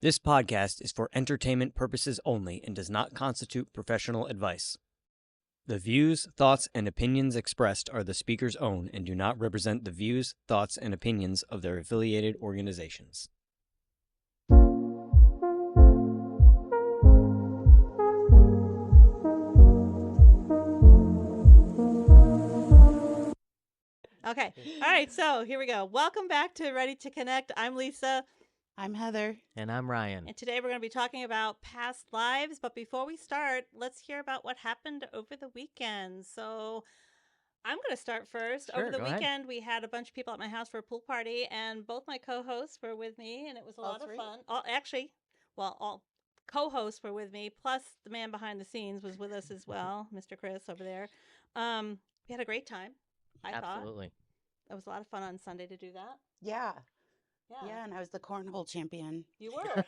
This podcast is for entertainment purposes only and does not constitute professional advice. The views, thoughts, and opinions expressed are the speaker's own and do not represent the views, thoughts, and opinions of their affiliated organizations. Okay. All right. So here we go. Welcome back to Ready to Connect. I'm Lisa. I'm Heather. And I'm Ryan. And today we're going to be talking about past lives. But before we start, let's hear about what happened over the weekend. So I'm going to start first. Sure, over the go ahead. weekend, we had a bunch of people at my house for a pool party, and both my co-hosts were with me, and it was a lot of fun. All co-hosts were with me, plus the man behind the scenes was with us as well, Mr. Chris over there. We had a great time. I thought. Absolutely. It was a lot of fun on Sunday to do that. Yeah, and I was the cornhole champion. You were.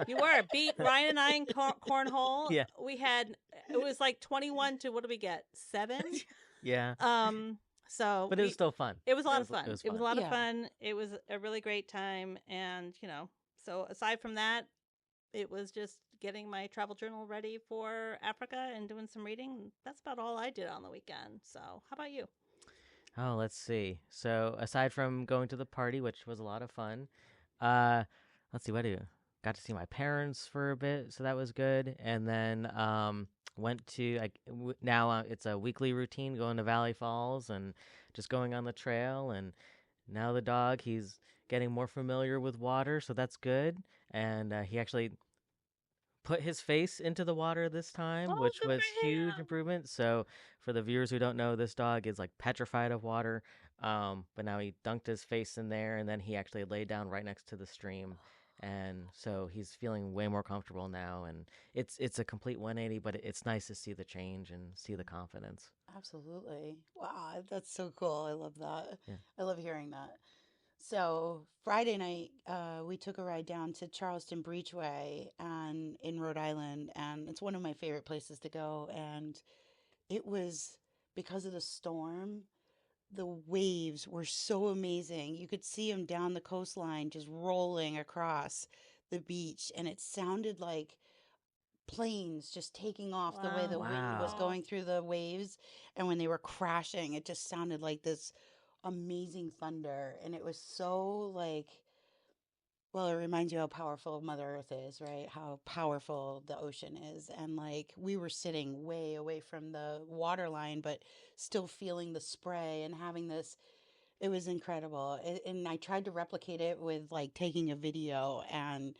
You were. Beat Ryan and I in cornhole. Yeah. It was like 21 to, what did we get? 7? Yeah. So. But it was still fun. It was a lot of fun. It was a lot of Yeah. fun. It was a really great time. And, so aside from that, it was just getting my travel journal ready for Africa and doing some reading. That's about all I did on the weekend. So how about you? Oh, let's see. So aside from going to the party, which was a lot of fun, let's see, got to see my parents for a bit, so that was good. And then went to now it's a weekly routine going to Valley Falls and just going on the trail. And now the dog, he's getting more familiar with water, so that's good. And he actually put his face into the water this time, which good was for huge him. improvement. So for the viewers who don't know, this dog is like petrified of water. But now he dunked his face in there, and then he actually laid down right next to the stream. And so he's feeling way more comfortable now, and it's a complete 180, but it's nice to see the change and see the confidence. Absolutely. Wow, that's so cool. I love that. Yeah. I love hearing that. So Friday night, we took a ride down to Charleston Beachway and in Rhode Island, and it's one of my favorite places to go. And it was because of the storm. The waves were so amazing. You could see them down the coastline just rolling across the beach, and it sounded like planes just taking off the way the wind was Wow. going through the waves. And when they were crashing, it just sounded like this amazing thunder. And it was so well, it reminds you how powerful Mother Earth is, right? How powerful the ocean is. And we were sitting way away from the water line, but still feeling the spray and having this. It was incredible. And I tried to replicate it with taking a video, and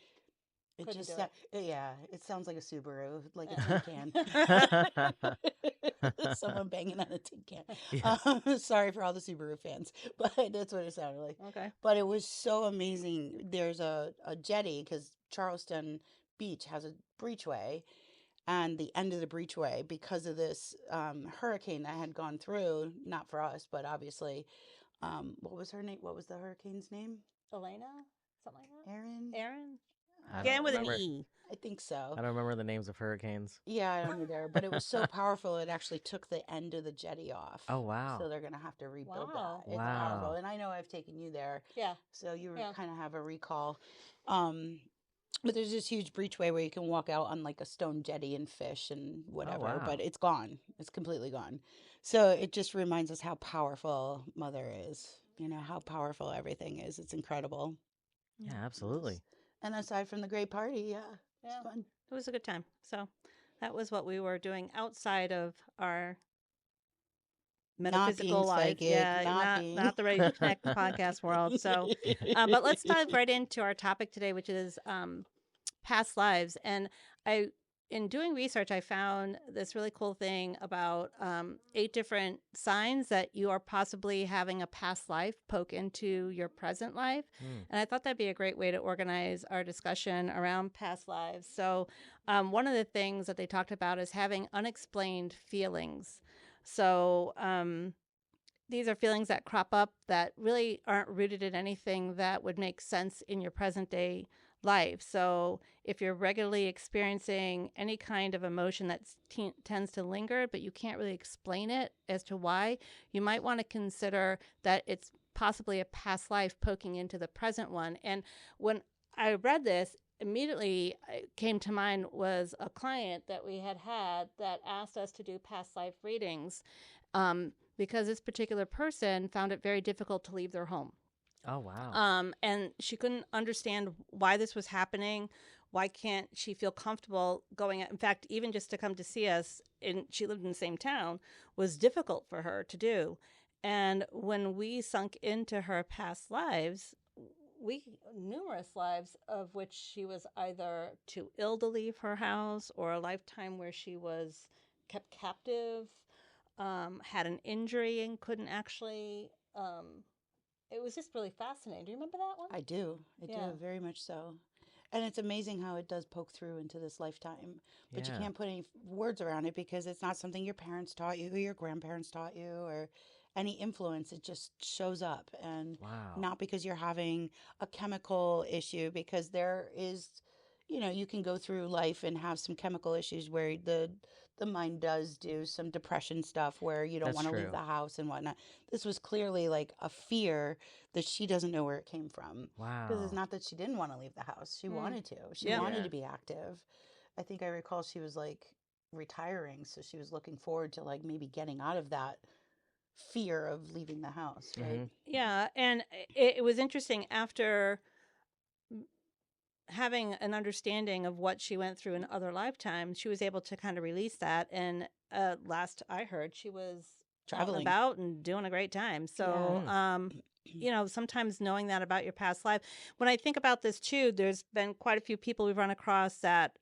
it Couldn't just, do it. yeah, it sounds like a Subaru, like a tin can. Someone banging on a tin can. Yes. Sorry for all the Subaru fans, but that's what it sounded like. Okay. But it was so amazing. There's a jetty because Charleston Beach has a breachway, and the end of the breachway, because of this hurricane that had gone through, not for us, but obviously, what was her name? What was the hurricane's name? Elena? Something like that? Aaron? I Again don't with remember. an E. I think so. I don't remember the names of hurricanes. Yeah, I don't either. But it was so powerful, it actually took the end of the jetty off. Oh, wow. So they're going to have to rebuild Wow. that. It's Wow. powerful. And I know I've taken you there, Yeah. so you Yeah. kind of have a recall. But there's this huge breachway where you can walk out on a stone jetty and fish and whatever. wow. But it's gone. It's completely gone. So it just reminds us how powerful Mother is. How powerful everything is. It's incredible. Yeah, absolutely. And aside from the great party, yeah, it's Yeah. fun. It was a good time. So that was what we were doing outside of our metaphysical life. psychic, Yeah, not the Ready to Connect podcast world. So, but let's dive right into our topic today, which is past lives. And in doing research, I found this really cool thing about 8 different signs that you are possibly having a past life poke into your present life. And I thought that'd be a great way to organize our discussion around past lives. So one of the things that they talked about is having unexplained feelings. So these are feelings that crop up that really aren't rooted in anything that would make sense in your present day life. So if you're regularly experiencing any kind of emotion that tends to linger, but you can't really explain it as to why, you might want to consider that it's possibly a past life poking into the present one. And when I read this, immediately came to mind was a client that we had that asked us to do past life readings, because this particular person found it very difficult to leave their home. Oh, wow. And she couldn't understand why this was happening. Why can't she feel comfortable going out? In fact, even just to come to see us, she lived in the same town, was difficult for her to do. And when we sunk into her past lives, numerous lives of which she was either too ill to leave her house, or a lifetime where she was kept captive, had an injury and couldn't actually. It was just really fascinating. Do you remember that one? I do. I Yeah. do, very much so. And it's amazing how it does poke through into this lifetime. But you Yeah. can't put any words around it because it's not something your parents taught you, or your grandparents taught you, or any influence. It just shows up. And Wow. not because you're having a chemical issue, because there is, you can go through life and have some chemical issues where the mind does do some depression stuff where you don't That's want to leave true. the house and whatnot. This was clearly like a fear that she doesn't know where it came from. Because it's Wow. not that she didn't want to leave the house. She wanted to. She Yeah. wanted Yeah. to be active. I think I recall she was like retiring. So she was looking forward to like maybe getting out of that fear of leaving the house, right? Mhm. Yeah, and it was interesting after having an understanding of what she went through in other lifetimes. She was able to kind of release that, and last I heard, she was out and Traveling. about and doing a great time. So, sometimes knowing that about your past life. When I think about this too, there's been quite a few people we've run across that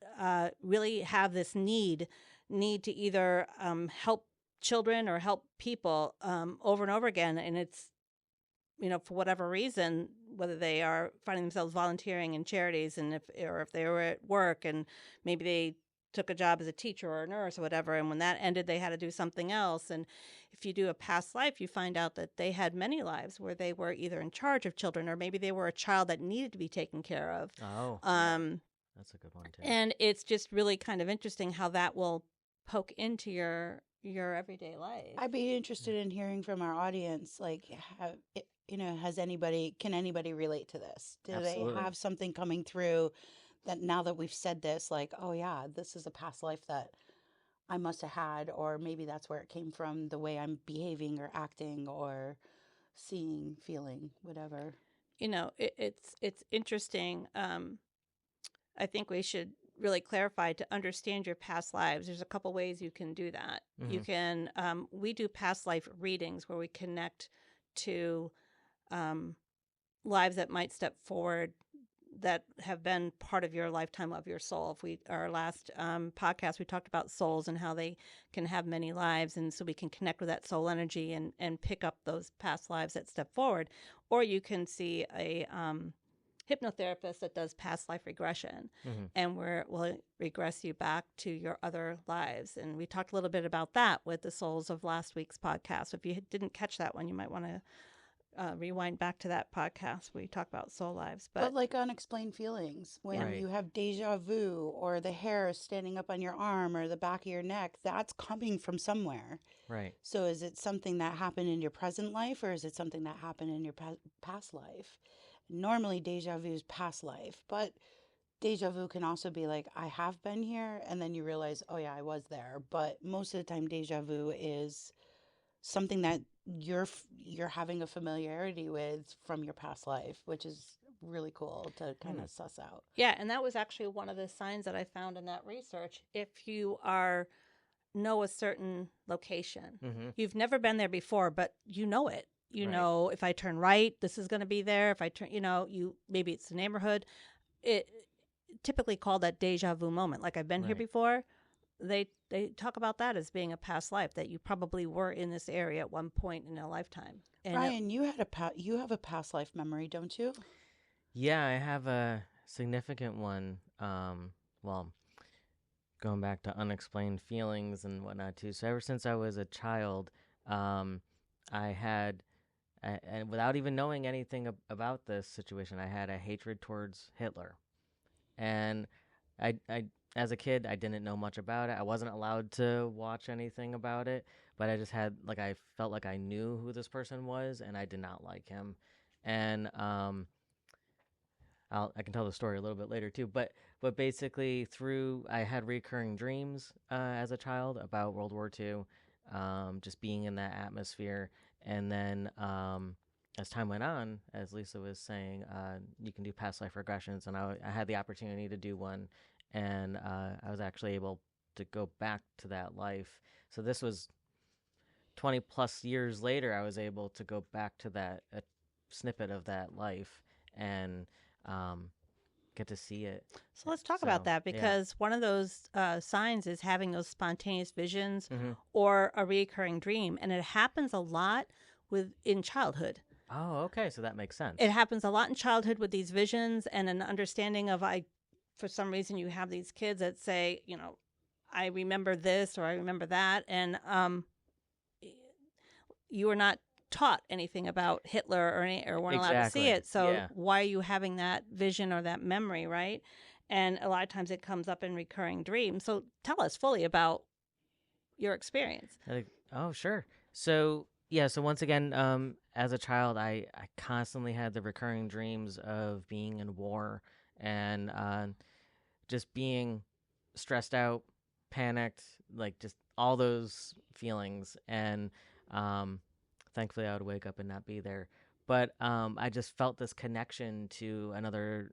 really have this need to either help children or help people over and over again, and it's for whatever reason, whether they are finding themselves volunteering in charities, and if they were at work and maybe they took a job as a teacher or a nurse or whatever, and when that ended, they had to do something else. And if you do a past life, you find out that they had many lives where they were either in charge of children, or maybe they were a child that needed to be taken care of. Oh, Um, that's a good one too. and it's just really kind of interesting how that will poke into your everyday life. I'd be interested in hearing from our audience, like, can anybody relate to this? Do Absolutely. they have something coming through that now that we've said this, like, oh yeah, this is a past life that I must have had, or maybe that's where it came from, the way I'm behaving or acting or seeing, feeling, whatever. It's interesting. I think we should really clarify, to understand your past lives. There's a couple ways you can do that. You can, we do past life readings where we connect to lives that might step forward that have been part of your lifetime of your soul. Our last podcast, we talked about souls and how they can have many lives, and so we can connect with that soul energy and pick up those past lives that step forward. Or you can see a hypnotherapist that does past life regression, and we'll regress you back to your other lives. And we talked a little bit about that with the souls of last week's podcast. So if you didn't catch that one, you might want to rewind back to that podcast where we talk about soul lives. But like unexplained feelings, when Right. you have deja vu, or the hair is standing up on your arm or the back of your neck, that's coming from somewhere. Right. So is it something that happened in your present life, or is it something that happened in your past life? Normally, deja vu is past life, but deja vu can also be like, I have been here, and then you realize, oh yeah, I was there. But most of the time, deja vu is something that you're having a familiarity with from your past life, which is really cool to kind of suss out. Yeah, and that was actually one of the signs that I found in that research. If you know a certain location, you've never been there before, but you know it. You Right. know, if I turn right, this is going to be there. If I turn, maybe it's the neighborhood. It typically called that deja vu moment. Like, I've been here Right. before. They talk about that as being a past life, that you probably were in this area at one point in a lifetime. And Brian, you have a past life memory, don't you? Yeah, I have a significant one. Well, going back to unexplained feelings and whatnot too. So ever since I was a child, I had, and without even knowing anything about this situation, I had a hatred towards Hitler, and I as a kid, I didn't know much about it. I wasn't allowed to watch anything about it, but I just had, like, I felt like I knew who this person was, and I did not like him. And I can tell the story a little bit later too. But basically, I had recurring dreams as a child about World War II, just being in that atmosphere, and then as time went on, as Lisa was saying, you can do past life regressions, and I had the opportunity to do one, and I was actually able to go back to that life. So this was 20 plus years later. I was able to go back to that snippet of that life and get to see it. So let's talk So, about that yeah. because one of those signs is having those spontaneous visions Mm-hmm. or a recurring dream, and it happens a lot in childhood. Oh, okay. So that makes sense. It happens a lot in childhood with these visions and an understanding of for some reason you have these kids that say, I remember this or I remember that, and you were not taught anything about Hitler or weren't allowed to see Exactly. it. So Yeah. why are you having that vision or that memory, right? And a lot of times it comes up in recurring dreams. So tell us fully about your experience. Oh, sure. So yeah. So once again, as a child, I constantly had the recurring dreams of being in war and just being stressed out, panicked, like just all those feelings. And thankfully, I would wake up and not be there. But I just felt this connection to another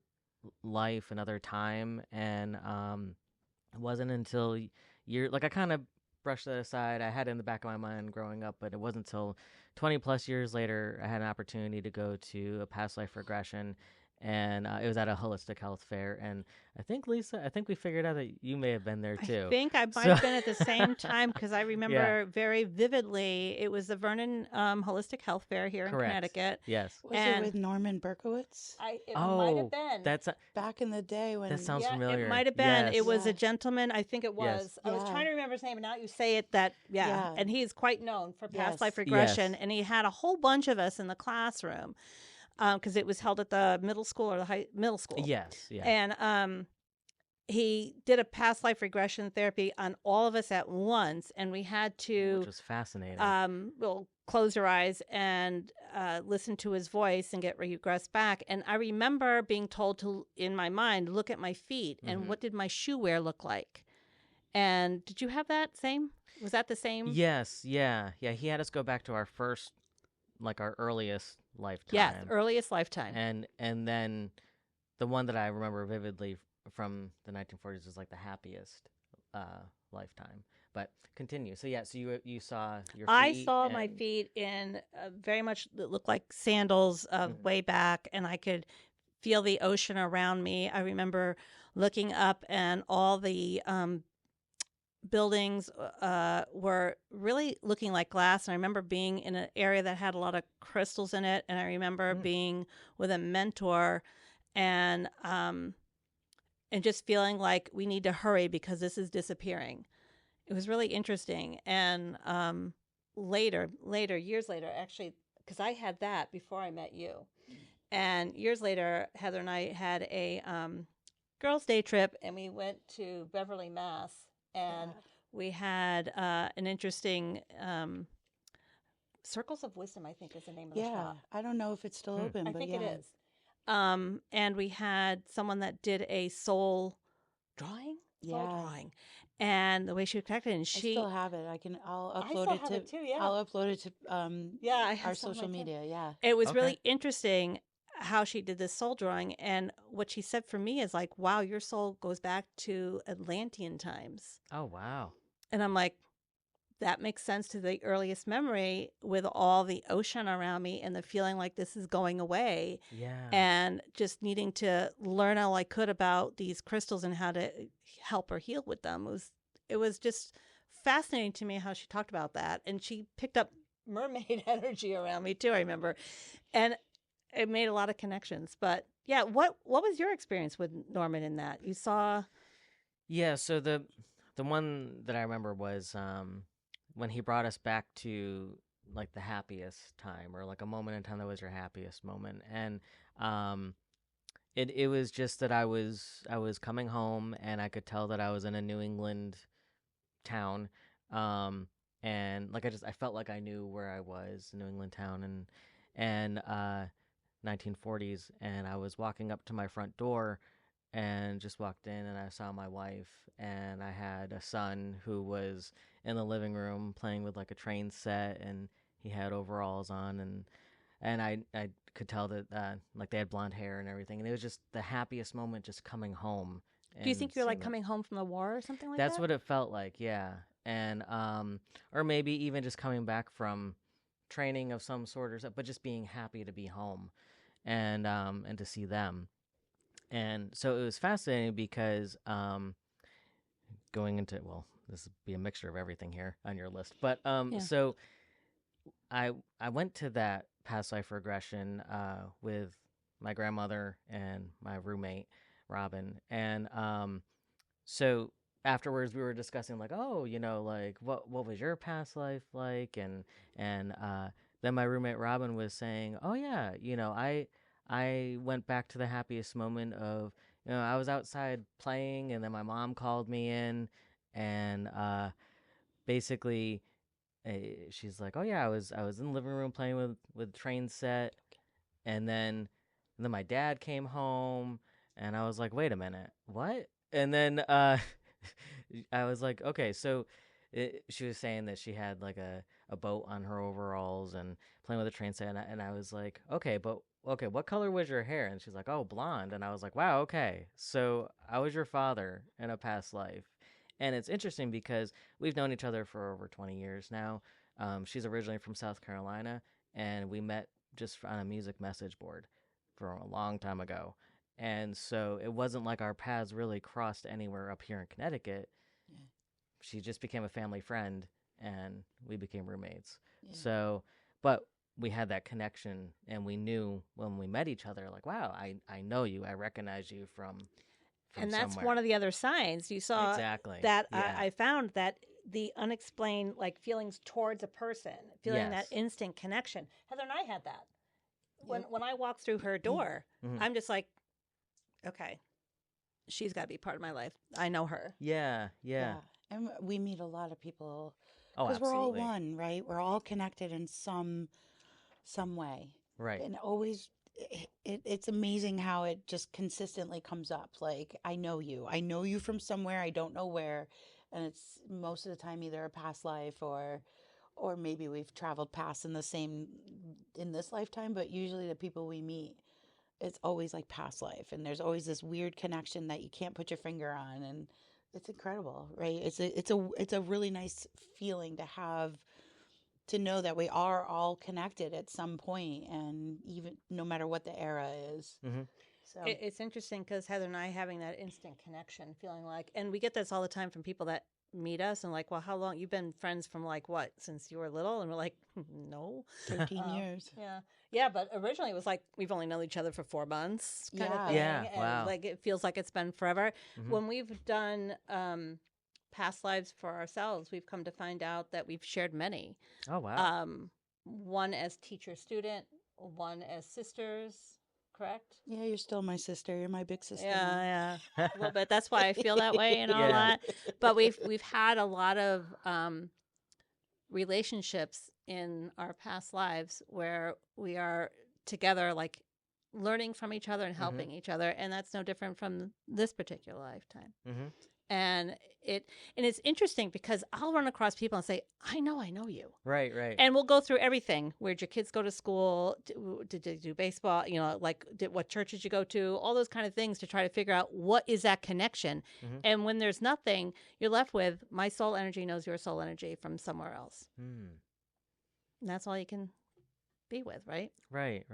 life, another time, and it wasn't until I kind of brushed that aside. I had it in the back of my mind growing up, but it wasn't until 20 plus years later I had an opportunity to go to a past life regression, and it was at a holistic health fair. And I think, Lisa, we figured out that you may have been there too. I think I might have been at the same time because I remember very vividly. It was the Vernon Holistic Health Fair here Correct. in Connecticut. Yes. Was it with Norman Berkowitz? It might have been. That's Back in the day when that sounds familiar. It might have been. Yes. It was Yeah. a gentleman. I think it was. Yes. I was Yeah. trying to remember his name, and now you say it. Yeah. And he's quite known for past Yes. life regression. Yes. And he had a whole bunch of us in the classroom because it was held at the middle school or the middle school. Yes. Yeah. And he did a past life regression therapy on all of us at once, and we had to Which was fascinating. close your eyes and listen to his voice and get regressed back. And I remember being told to, in my mind, look at my feet and Mhm. what did my shoe wear look like. And did you have that same? Was that the same? Yes. Yeah. Yeah. He had us go back to our first, our earliest lifetime. Yes, earliest lifetime. And then the one that I remember vividly from the 1940s is the happiest lifetime. But continue. So yeah, so you saw your feet. I saw my and- feet in very much that looked like sandals way back, and I could feel the ocean around me. I remember looking up, and all the buildings were really looking like glass. And I remember being in an area that had a lot of crystals in it, and I remember being with a mentor, and just feeling like we need to hurry because this is disappearing. It was really interesting. And years later, actually, because I had that before I met you. And years later, Heather and I had a girls' day trip, and we went to Beverly, Mass. And we had an interesting Circles of Wisdom, I think is the name of the shop. I don't know if it's still open, I but think yeah. it is. And we had someone that did a soul drawing. And the way she was connected, and I still have it. I'll upload it to too. Yeah, I'll upload it to I have our some of social mine, too. media. Yeah. It was Okay. really interesting how she did this soul drawing, and what she said for me is like, "Wow, your soul goes back to Atlantean times." Oh wow. And I'm like, that makes sense to the earliest memory with all the ocean around me and the feeling like this is going away, Yeah. and just needing to learn all I could about these crystals and how to help her heal with them. It was just fascinating to me how she talked about that, and she picked up mermaid energy around me too. I remember, and it made a lot of connections. But yeah, what was your experience with Norman in that? You saw? Yeah, so the one that I remember was when he brought us back to the happiest time, or a moment in time that was your happiest moment. And it was just that I was coming home, and I could tell that I was in a New England town. And I felt like I knew where I was, New England town, and 1940s, and I was walking up to my front door and just walked in, and I saw my wife, and I had a son who was in the living room playing with like a train set, and he had overalls on, and I could tell that like they had blonde hair and everything, and it was just the happiest moment just coming home. Do you think and you're like seeing them. coming home from the war or something like That's that? what it felt like, yeah. And or maybe even just coming back from training of some sort or something, but just being happy to be home and to see them. And so it was fascinating because going into, well, this would be a mixture of everything here on your list. But Yeah. so I went to that past life regression with my grandmother and my roommate Robin, and so afterwards we were discussing like, oh, like what was your past life like, and then my roommate Robin was saying, oh yeah, I went back to the happiest moment of, I was outside playing, and then my mom called me in, and basically she's like, oh yeah, I was in the living room playing with train set, and then my dad came home, and I was like, wait a minute, what? And then I was like, okay, so she was saying that she had like a boat on her overalls and playing with a train set, and I was like, okay, but okay, what color was your hair? And she's like, oh, blonde. And I was like, wow, okay, so I was your father in a past life. And it's interesting because we've known each other for over 20 years now. She's originally from South Carolina, and we met just on a music message board from a long time ago. And so it wasn't like our paths really crossed anywhere up here in Connecticut. Yeah. She just became a family friend, and we became roommates. Yeah. So, but we had that connection, and we knew when we met each other, like, wow, I know you. I recognize you from And that's somewhere. one of the other signs you saw. Exactly. That Yeah. I found that the unexplained like feelings towards a person, feeling that Yes. instant connection. Heather and I had that. When Yep. when I walked through her door, Mhm. I'm just like, okay, she's got to be part of my life. I know her. Yeah. And we meet a lot of people Oh, because we're all absolutely. one, right? We're all connected in some way. Right. And always it's amazing how it just consistently comes up. Like, I know you from somewhere, I don't know where. And it's most of the time either a past life or maybe we've traveled past in this lifetime, but usually the people we meet, it's always like past life, and there's always this weird connection that you can't put your finger on, and it's incredible, right? It's a really nice feeling to have, to know that we are all connected at some point, and even no matter what the era is. Mhm. So It's interesting because Heather and I having that instant connection, feeling like, and we get this all the time from people that meet us and like, well, how long you've been friends from like what, since you were little? And we're like, no, 13 years. yeah. But originally it was like we've only known each other for 4 months, kind of Yeah. thing. Yeah, And wow. like it feels like it's been forever. Mhm. When we've done past lives for ourselves, we've come to find out that we've shared many. Oh, wow. One as teacher student, one as sisters. Correct? Yeah, you're still my sister. You're my big sister. Yeah, a little bit. That's why I feel that way and all Yeah. that. But we've had a lot of relationships in our past lives where we are together, like learning from each other and helping each other, and that's no different from this particular lifetime. Mhm. And it's interesting because I'll run across people and say, I know you. Right. And we'll go through everything. Where'd your kids go to school? Did you do baseball? Like what church did you go to? All those kind of things to try to figure out what is that connection. Mhm. And when there's nothing, you're left with my soul energy knows your soul energy from somewhere else. Mm. And that's all you can be with, right? Right.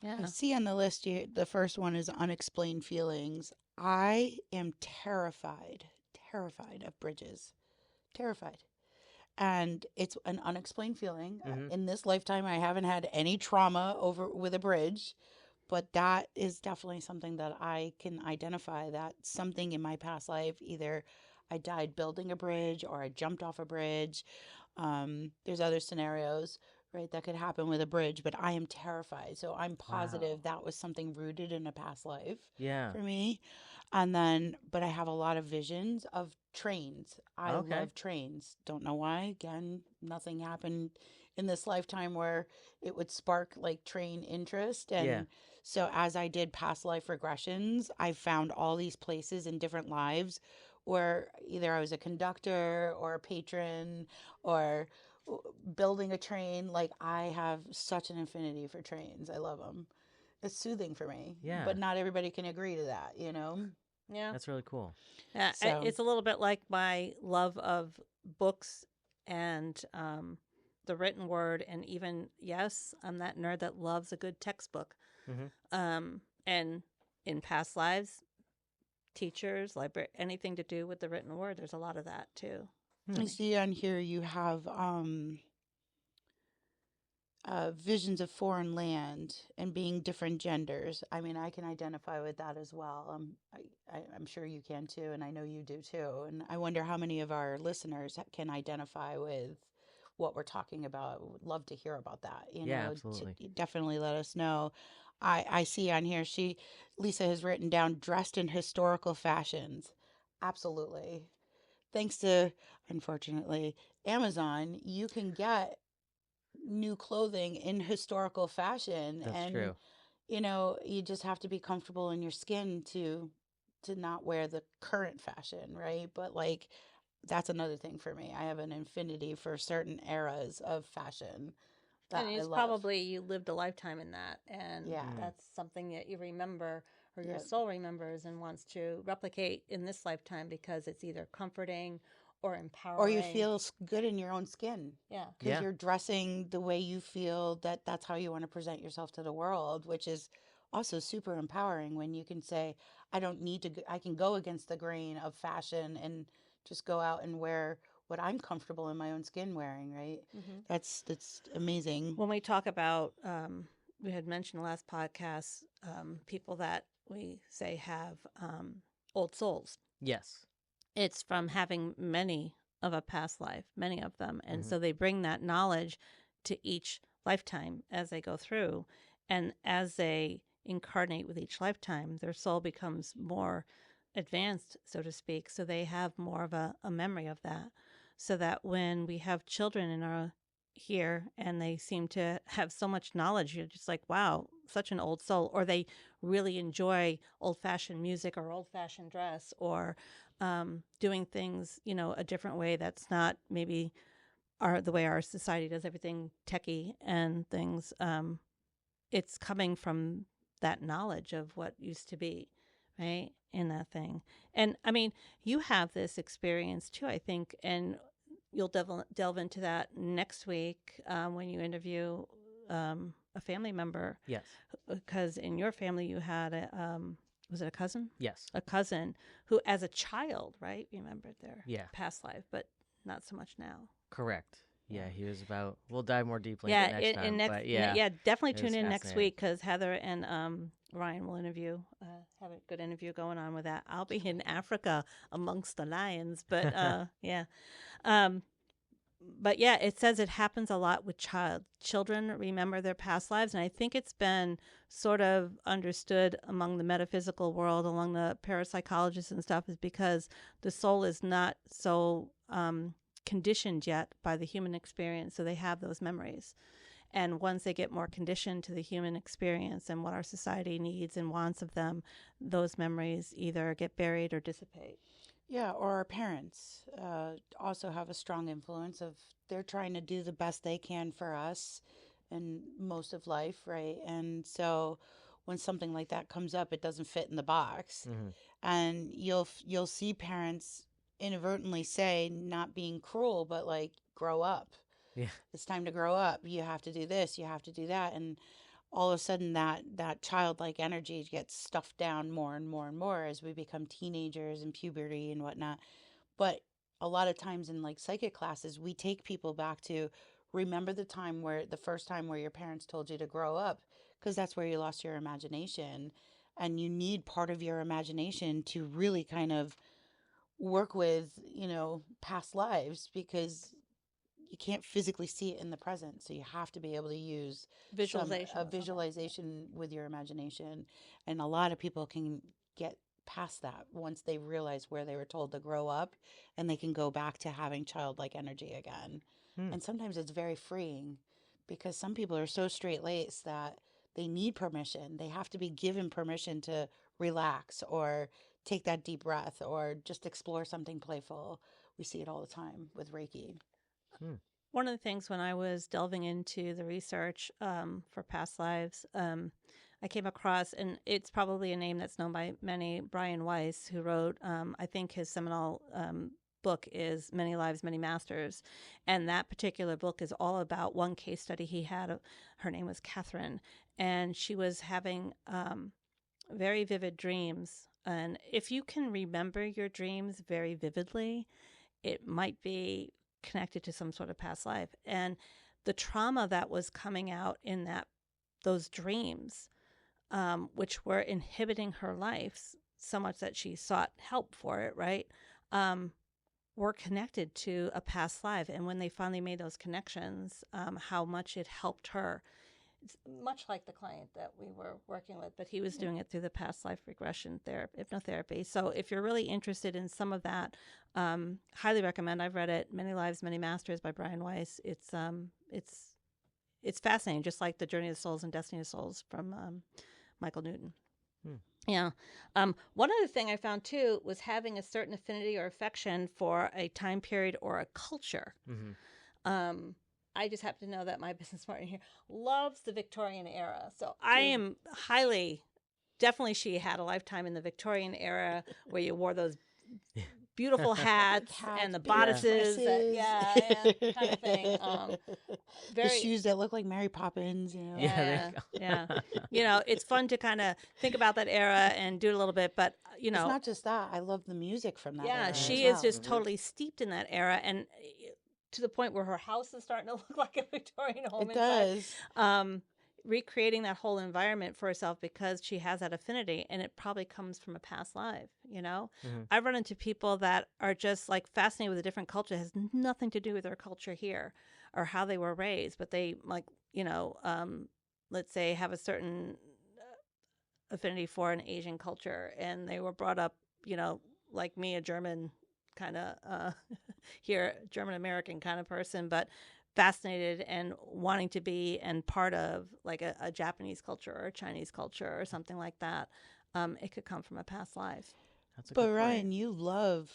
Yeah. I see on the list here, the first one is unexplained feelings. I am terrified of bridges. Terrified. And it's an unexplained feeling. Mhm. In this lifetime, I haven't had any trauma with a bridge, but that is definitely something that I can identify, that something in my past life, either I died building a bridge or I jumped off a bridge. There's other scenarios, right, that could happen with a bridge, but I am terrified. So I'm positive that was something rooted in a past life Yeah. for me. And then, but I have a lot of visions of trains. I Okay. love trains. Don't know why. Again, nothing happened in this lifetime where it would spark like train interest. And Yeah. so as I did past life regressions, I found all these places in different lives where either I was a conductor or a patron or building a train. Like I have such an affinity for trains. I love them. It's soothing for me. Yeah. But not everybody can agree to that, you know? Yeah. That's really cool. Yeah, So- it's a little bit like my love of books and the written word, and even yes, I'm that nerd that loves a good textbook. Mhm. And in past lives, teachers, library, anything to do with the written word, there's a lot of that too. I see on here you have visions of foreign land and being different genders. I mean, I can identify with that as well. I'm sure you can too, and I know you do too. And I wonder how many of our listeners can identify with what we're talking about. Would love to hear about that. You Yeah, know, absolutely. definitely let us know. I see on here Lisa has written down dressed in historical fashions. Absolutely. Thanks to, unfortunately, Amazon, you can get new clothing in historical fashion. That's And true. you know, you just have to be comfortable in your skin to not wear the current fashion, right? But like that's another thing for me. I have an affinity for certain eras of fashion that And I it's love. probably you lived a lifetime in that, and Yeah. that's something that you remember or your Yep. soul remembers and wants to replicate in this lifetime because it's either comforting or empowering. Or you feel good in your own skin. Yeah. Because Yeah. you're dressing the way you feel that's how you want to present yourself to the world, which is also super empowering when you can say, I don't need to, I can go against the grain of fashion and just go out and wear what I'm comfortable in my own skin wearing, right? Mm-hmm. That's amazing. When we talk about, we had mentioned the last podcast, people that we say have old souls. Yes. It's from having many of a past life, many of them. And Mhm. so they bring that knowledge to each lifetime as they go through. And as they incarnate with each lifetime, their soul becomes more advanced, so to speak. So they have more of a memory of that. So that when we have children in our here and they seem to have so much knowledge, you're just like, wow, such an old soul. Or they really enjoy old fashioned music or old fashioned dress or doing things, you know, a different way that's not maybe the way our society does everything techie and things. It's coming from that knowledge of what used to be, right, in that thing. And I mean, you have this experience too, I think, and you'll delve into that next week when you interview a family member, Yes. because in your family you had was it a cousin? Yes. A cousin who, as a child, right, remembered their Yeah. past life, but not so much now. Correct. Yeah, Yeah. he was about. We'll dive more deeply Yeah, into it next time. But yeah, definitely it tune was in next fascinating. week because Heather and Ryan will interview. Have a good interview going on with that. I'll be in Africa amongst the lions, but yeah. But yeah, it says it happens a lot with children remember their past lives, and I think it's been sort of understood among the metaphysical world, along the parapsychologists and stuff, is because the soul is not so conditioned yet by the human experience, so they have those memories. And once they get more conditioned to the human experience and what our society needs and wants of them, those memories either get buried or dissipate. Yeah, or our parents also have a strong influence of they're trying to do the best they can for us in most of life, right? And so when something like that comes up, it doesn't fit in the box. Mhm. And you'll see parents inadvertently say, not being cruel, but like, grow up. Yeah. It's time to grow up. You have to do this, you have to do that. And all of a sudden that childlike energy gets stuffed down more and more and more as we become teenagers and puberty and whatnot. But a lot of times in like psychic classes, we take people back to remember the first time where your parents told you to grow up, because that's where you lost your imagination. And you need part of your imagination to really kind of work with, you know, past lives, because you can't physically see it in the present. So you have to be able to use Visualization. a visualization with your imagination. And a lot of people can get past that once they realize where they were told to grow up, and they can go back to having childlike energy again. And sometimes it's very freeing because some people are so straight-laced that they need permission. They have to be given permission to relax or take that deep breath or just explore something playful. We see it all the time with Reiki. One of the things when I was delving into the research for past lives, I came across, and it's probably a name that's known by many, Brian Weiss, who wrote, I think his seminal book is Many Lives, Many Masters. And that particular book is all about one case study he had. Her name was Catherine, and she was having very vivid dreams. And if you can remember your dreams very vividly, it might be connected to some sort of past life. And the trauma that was coming out in those dreams, which were inhibiting her life so much that she sought help for it, right? Were connected to a past life. And when they finally made those connections, how much it helped her. It's much like the client that we were working with, but he was doing it through the past life regression hypnotherapy. So if you're really interested in some of that, highly recommend. I've read it, Many Lives, Many Masters by Brian Weiss. It's fascinating, just like The Journey of Souls and Destiny of Souls from Michael Newton. Yeah. One other thing I found too was having a certain affinity or affection for a time period or a culture. I just happen to know that my business partner here loves the Victorian era. So I am definitely she had a lifetime in the Victorian era where you wore those beautiful hats and the bodices. Kind of thing. The shoes that look like Mary Poppins, you know. Yeah. You know, it's fun to kind of think about that era and do it a little bit, but you know. It's not just that. I love the music from that era. Yeah, she is just totally steeped in that era, and to the point where her house is starting to look like a Victorian home. It does. Recreating that whole environment for herself because she has that affinity, and it probably comes from a past life, you know? I've run into people that are just like fascinated with a different culture. It has nothing to do with their culture here or how they were raised, but they like, you know, let's say have a certain affinity for an Asian culture, and they were brought up, you know, like me, a German kind of here, German American kind of person, but fascinated and wanting to be and part of like a Japanese culture or a Chinese culture or something like that. It could come from a past life. That's a But good Ryan, point. you love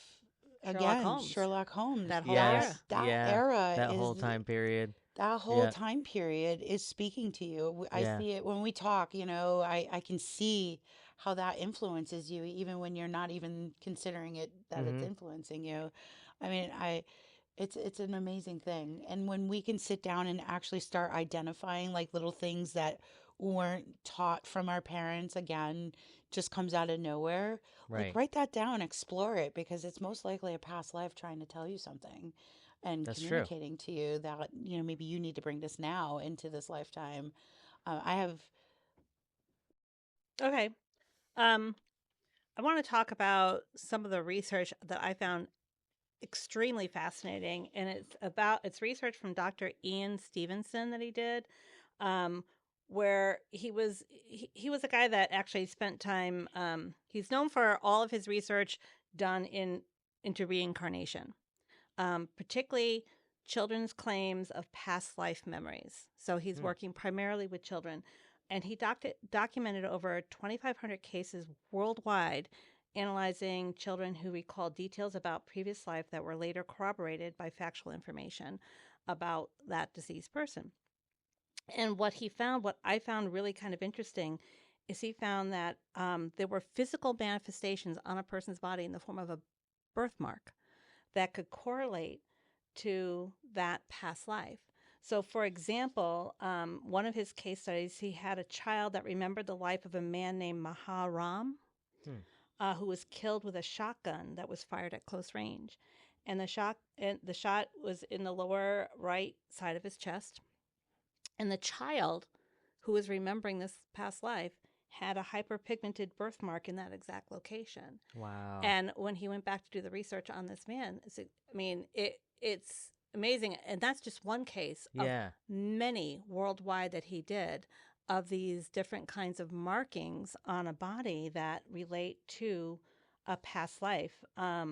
Sherlock Holmes. That whole Yes, That yeah, era that is whole time period. That whole Yeah. time period is speaking to you. I Yeah. see it when we talk, you know, I can see how that influences you, even when you're not even considering it that it's influencing you. I mean, it's an amazing thing. And when we can sit down and actually start identifying like little things that weren't taught from our parents, again, just comes out of nowhere. Right. Like write that down, explore it, because it's most likely a past life trying to tell you something and That's true. communicating to you that, you know, maybe you need to bring this now into this lifetime. I have Okay. I want to talk about some of the research that I found extremely fascinating, and it's research from Dr. Ian Stevenson that he did, where he was a guy that actually spent time. He's known for all of his research done into reincarnation, particularly children's claims of past life memories. So he's working primarily with children, and he documented over 2,500 cases worldwide, analyzing children who recall details about previous life that were later corroborated by factual information about that deceased person. And what I found really kind of interesting, is he found that there were physical manifestations on a person's body in the form of a birthmark that could correlate to that past life. So, for example, one of his case studies, he had a child that remembered the life of a man named Maharam, who was killed with a shotgun that was fired at close range. And the shot was in the lower right side of his chest. And the child who was remembering this past life had a hyperpigmented birthmark in that exact location. Wow. And when he went back to do the research on this man, it's amazing. And that's just one case of many worldwide that he did of these different kinds of markings on a body that relate to a past life. I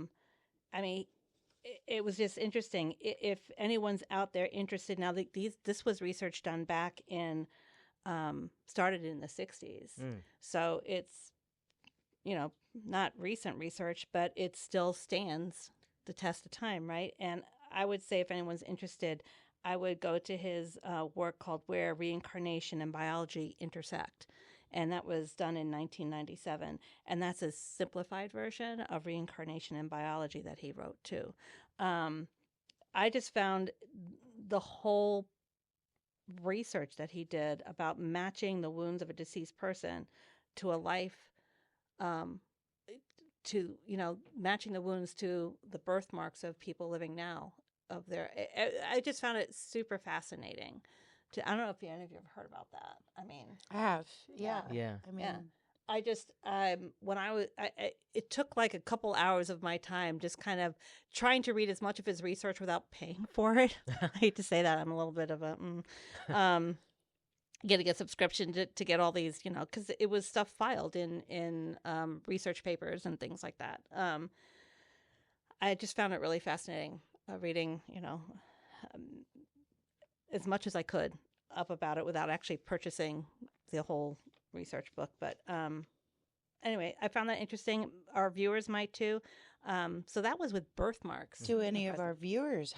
mean, it was just interesting. If anyone's out there interested now, this was research done back in started in the 60s. Mm. So it's, not recent research, but it still stands the test of time, right? And I would say if anyone's interested, I would go to his work called Where Reincarnation and Biology Intersect. And that was done in 1997. And that's a simplified version of reincarnation and biology that he wrote too. I just found the whole research that he did about matching the wounds of a deceased person to a life, matching the wounds to the birthmarks of people living now of their. I just found it super fascinating. I don't know if any of you have heard about that. I mean, I have. Yeah. Yeah. I mean, yeah. I just when it took like a couple hours of my time just kind of trying to read as much of his research without paying for it. I hate to say that. I'm a little bit of a getting a subscription to get all these, because it was stuff filed in research papers and things like that. I just found it really fascinating reading, as much as I could up about it without actually purchasing the whole research book. But anyway, I found that interesting. Our viewers might too. So that was with birthmarks. do any of our viewers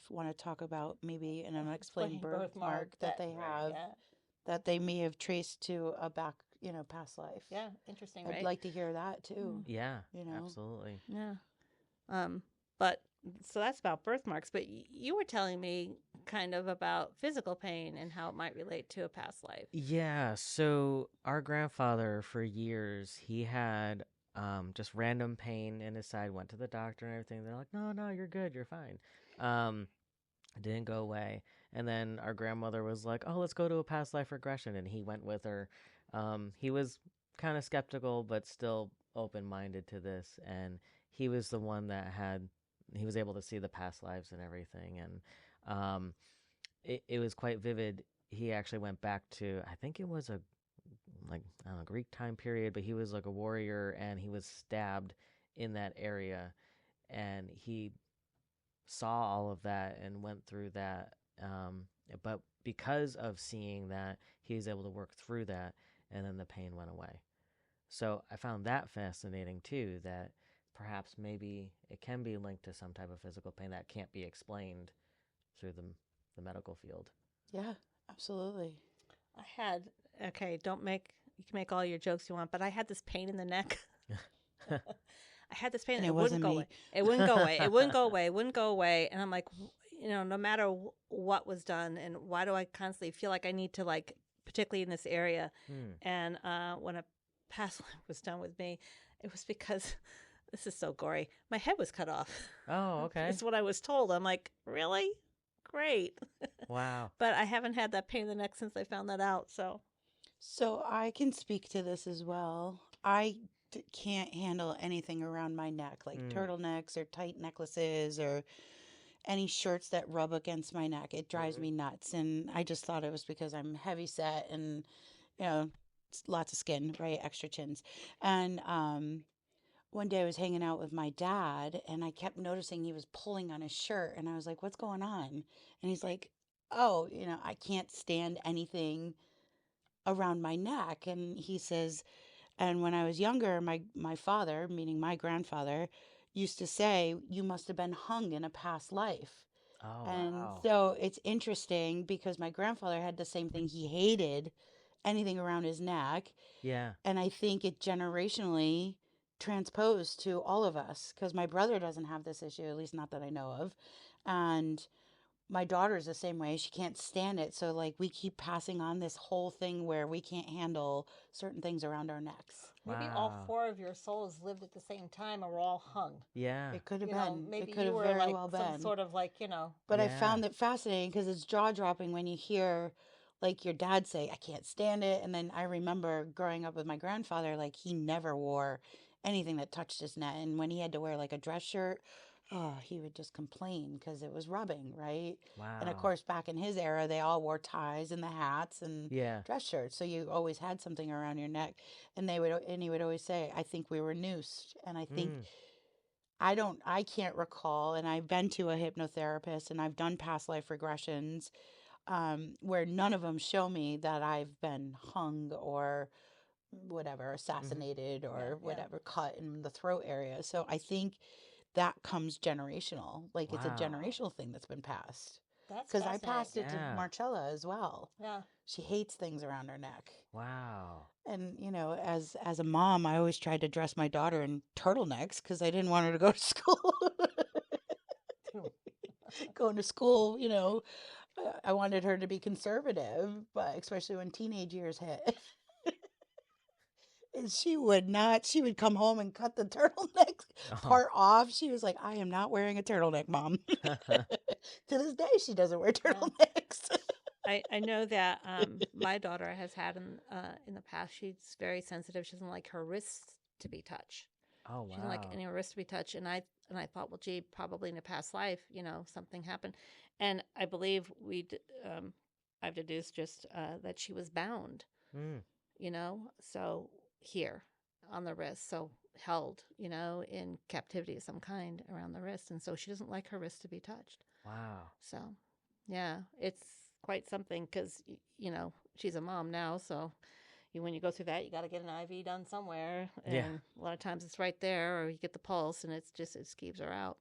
want to talk about maybe an unexplained Explain birthmark that they have that they may have traced to a past life? Yeah, interesting, I'd right? like to hear that too. Yeah. You know? Absolutely. Yeah. But so that's about birthmarks. But you were telling me kind of about physical pain and how it might relate to a past life. Yeah, so our grandfather for years, he had just random pain in his side, went to the doctor and everything. They're like, no, you're good, you're fine. It didn't go away. And then our grandmother was like, oh, let's go to a past life regression. And he went with her. He was kind of skeptical, but still open-minded to this. And he was the one that he was able to see the past lives and everything. And it was quite vivid. He actually went back to, I think it was a Greek time period, but he was like a warrior and he was stabbed in that area, and he saw all of that and went through that. But because of seeing that, he was able to work through that, and then the pain went away. So I found that fascinating too, that perhaps maybe it can be linked to some type of physical pain that can't be explained through the medical field. Yeah, absolutely. You can make all your jokes you want, but I had this pain in the neck. I had this pain And and it it wouldn't wasn't go me. away. It wouldn't go away. It wouldn't go away. It wouldn't go away. And I'm like, no matter what was done, and why do I constantly feel like I need to, like, particularly in this area. And when a past life was done with me, it was because this is so gory. My head was cut off. Oh, okay. That's what I was told. I'm like, really? Great. Wow. But I haven't had that pain in the neck since I found that out. So I can speak to this as well. I can't handle anything around my neck, like turtlenecks or tight necklaces or any shirts that rub against my neck. It drives me nuts. And I just thought it was because I'm heavy set and, lots of skin, right? Extra chins. And one day I was hanging out with my dad and I kept noticing he was pulling on his shirt. And I was like, what's going on? And he's like, oh, I can't stand anything around my neck. And he says, and when I was younger, my father, meaning my grandfather, used to say, you must have been hung in a past life. Oh, And wow. so it's interesting because my grandfather had the same thing. He hated anything around his neck. Yeah. And I think it generationally transposed to all of us because my brother doesn't have this issue, at least not that I know of. And my daughter's the same way. She can't stand it. So, like, we keep passing on this whole thing where we can't handle certain things around our necks. Maybe Wow. all four of your souls lived at the same time and were all hung. Yeah. It could have You know, been. maybe It could you have were very like well some been. sort of like, But I Yeah. found it fascinating because it's jaw dropping when you hear like your dad say, I can't stand it. And then I remember growing up with my grandfather, like he never wore anything that touched his neck. And when he had to wear like a dress shirt, oh, he would just complain because it was rubbing, right? Wow. And of course, back in his era, they all wore ties and the hats and Yeah. dress shirts. So you always had something around your neck. And he would always say, I think we were noosed. And I think I can't recall, and I've been to a hypnotherapist and I've done past life regressions, where none of them show me that I've been hung or whatever, assassinated Yeah, or yeah. whatever, cut in the throat area. So I think that comes generational. Like it's a Wow. generational thing that's been passed. That's Because I passed it to Yeah. Marcella as well. Yeah. She hates things around her neck. Wow. And as a mom, I always tried to dress my daughter in turtlenecks because I didn't want her to go to school. Going to school, I wanted her to be conservative, but especially when teenage years hit. And she would not. She would come home and cut the turtleneck Oh. part off. She was like, I am not wearing a turtleneck, Mom. To this day, she doesn't wear turtlenecks. I know that my daughter has had in the past. She's very sensitive. She doesn't like her wrists to be touched. Oh, She doesn't like wow. any of her wrists to be touched. And I thought, well, gee, probably in a past life, something happened. And I believe I've deduced just that she was bound. Mm. So here on the wrist, so held, in captivity of some kind around the wrist, and so she doesn't like her wrist to be touched. Wow. So, yeah, it's quite something because she's a mom now, so when you go through that, you got to get an IV done somewhere, and Yeah. a lot of times it's right there, or you get the pulse, and it skeeves her out.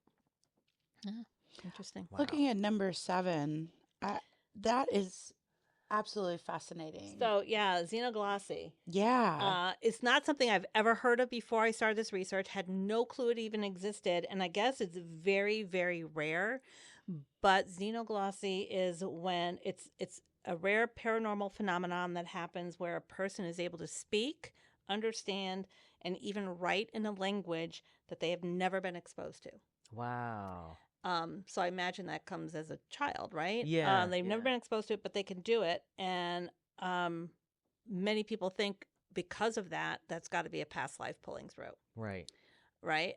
Yeah, interesting. Wow. Looking at number 7, that is absolutely fascinating. So yeah, xenoglossy. Yeah. It's not something I've ever heard of before I started this research. Had no clue it even existed, and I guess it's very, very rare. But xenoglossy is when it's a rare paranormal phenomenon that happens where a person is able to speak, understand, and even write in a language that they have never been exposed to. Wow. So I imagine that comes as a child, right? Yeah, They've never yeah. been exposed to it, but they can do it. And many people think because of that, that's got to be a past life pulling through, Right. right?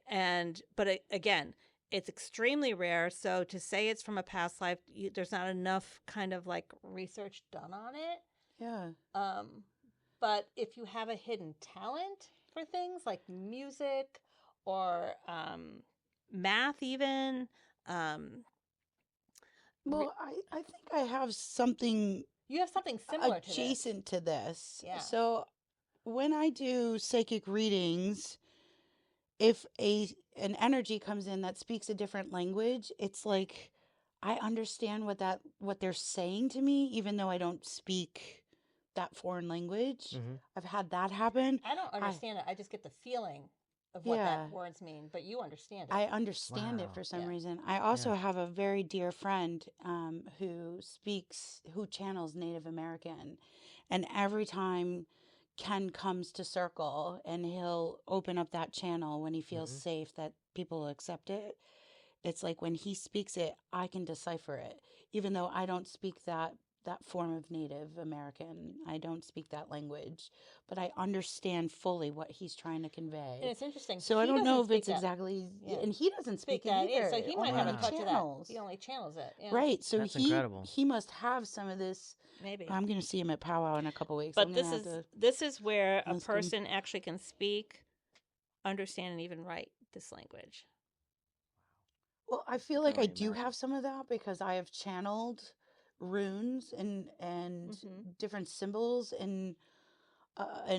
But again, it's extremely rare. So to say it's from a past life, there's not enough kind of like research done on it. Yeah. But if you have a hidden talent for things like music or math, even. Well, I think I have something You have something similar to this. adjacent to this. Yeah. So when I do psychic readings, if an energy comes in that speaks a different language, it's like I understand what they're saying to me, even though I don't speak that foreign language. Mm-hmm. I've had that happen. I don't understand it. I just get the feeling of what Yeah. that words mean, but you understand it. I understand it Wow. for some Yeah. reason. I also have a very dear friend who channels Native American. And every time Ken comes to Circle and he'll open up that channel when he feels Mhm. safe that people will accept it, it's like when he speaks it, I can decipher it. Even though I don't speak that form of Native American. I don't speak that language, but I understand fully what he's trying to convey. And it's interesting. So I he don't know doesn't if it's speak that- exactly, Yeah. and he doesn't speak it that either. so he might Only have a Wow. he touch of that. channels. He only channels it. Yeah. Right. So That's he incredible. he must have some of this. Maybe. I'm going to see him at Powwow in a couple weeks. But I'm this gonna is have to, this is where a list 'em. person actually can speak, understand, and even write this language. well, I feel like I Really do much. have some of that because I have channeled runes and Mhm. different symbols and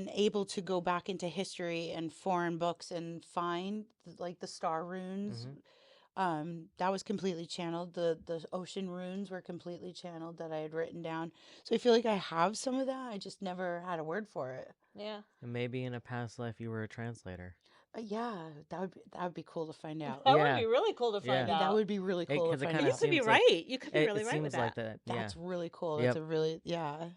able to go back into history and foreign books and find like the star runes. That was completely channeled. The ocean runes were completely channeled that I had written down. So I feel like I have some of that. I just never had a word for it. Yeah. And maybe in a past life you were a translator. Yeah, that would be cool to find out. That Yeah. would be really cool to find Yeah. out. That would be really cool to 'cause it find kinda You out. could be seems like- right. You could be really it right seems with that. like that. That's really cool. Yep. That's a really, yeah.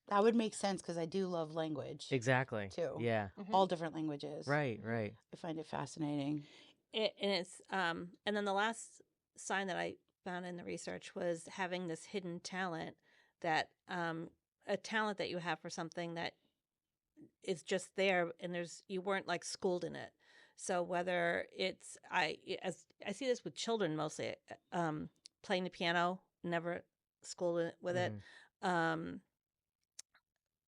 That would make sense because I do love language. Exactly. Too. Yeah. Mhm. All different languages. Right. Right. I find it fascinating. And it's and then the last sign that I found in the research was having this hidden talent that a talent that you have for something that is just there and you weren't like schooled in it. So whether it's as I see this with children mostly, playing the piano, never schooled with it. Mhm.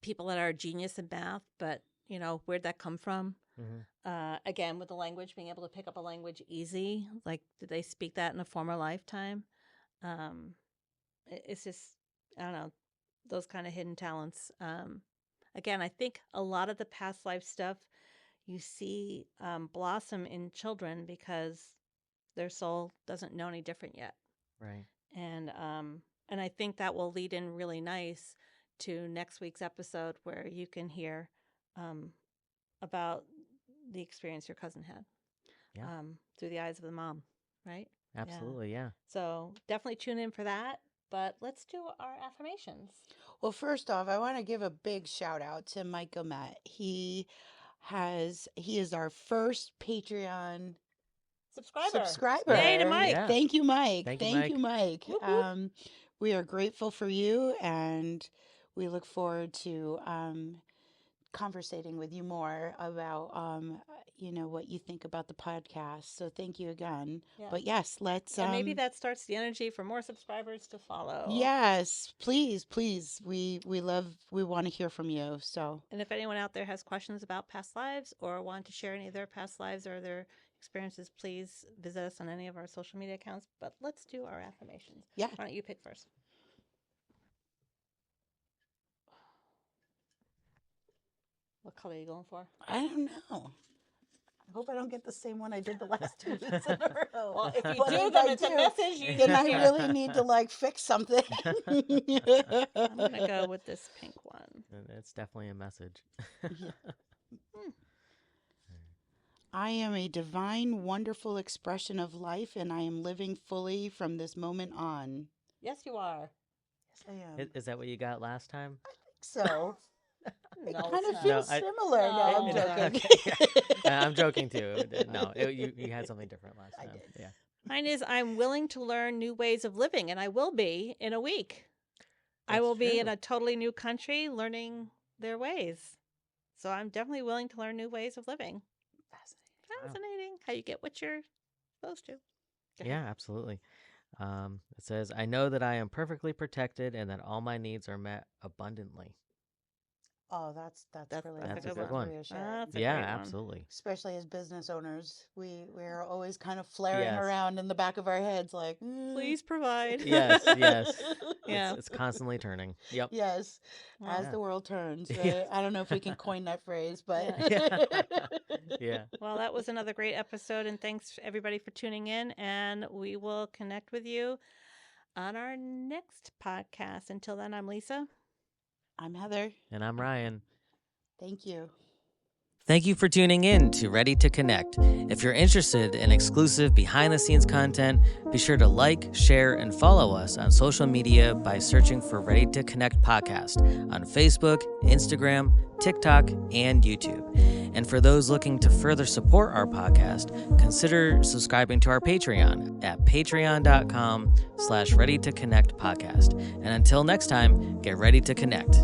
People that are a genius in math, but where'd that come from? Mhm. Again, with the language, being able to pick up a language easy, like did they speak that in a former lifetime? It's just, I don't know, those kind of hidden talents. Again, I think a lot of the past life stuff you see blossom in children because their soul doesn't know any different yet. Right. And I think that will lead in really nice to next week's episode where you can hear about the experience your cousin had Yeah. through the eyes of the mom, right? Absolutely. Yeah. So definitely tune in for that. But let's do our affirmations. Well, first off, I want to give a big shout out to Mike Gomet. He is our first Patreon subscriber. Yay to Mike. Yeah. Thank you, Mike. Thank you, Mike. Whoop, whoop. We are grateful for you, and we look forward to conversating with you more about what you think about the podcast. So thank you again. Yeah. But yes, let's And maybe that starts the energy for more subscribers to follow. yes, please. We want to hear from you. So And if anyone out there has questions about past lives or want to share any of their past lives or their experiences, please visit us on any of our social media accounts. But let's do our affirmations. yeah. Why don't you pick first? What color are you going for? I don't know. I hope I don't get the same one I did the last 2 weeks in a row. Well, if you But do, if then I it's a do, message. You then I really need to fix something. I'm gonna go with this pink one. And it's definitely a message. I am a divine, wonderful expression of life, and I am living fully from this moment on. Yes, you are. Yes, I am. Is that what you got last time? So it No, kind it's of not. feels No, similar. No, No, I'm it's not. joking. I'm joking too. No, you had something different last I time. did. Yeah. Mine is I'm willing to learn new ways of living, and I will be in a week. I That's will be in true. a totally new country learning their ways. So I'm definitely willing to learn new ways of living. Wow. Fascinating how you get what you're supposed to. Go ahead. Yeah, absolutely. It says, I know that I am perfectly protected and that all my needs are met abundantly. Oh, that's really that's a nice good to one. reassure. That's a Yeah, great one. absolutely. Especially as business owners, we're always kind of flaring Yes. around in the back of our heads, like, Please provide. Yes, yes. Yeah. It's constantly turning. Yep. Yes, as Yeah. the world turns. Right? Yeah. I don't know if we can coin that phrase, but Yeah. Yeah. Well, that was another great episode, and thanks everybody for tuning in. And we will connect with you on our next podcast. Until then, I'm Lisa. I'm Heather. And I'm Ryan. Thank you. Thank you for tuning in to Ready to Connect. If you're interested in exclusive behind the scenes content, be sure to like, share, and follow us on social media by searching for Ready to Connect Podcast on Facebook, Instagram, TikTok, and YouTube. And for those looking to further support our podcast, consider subscribing to our Patreon at patreon.com/readytoconnectpodcast. And until next time, get ready to connect.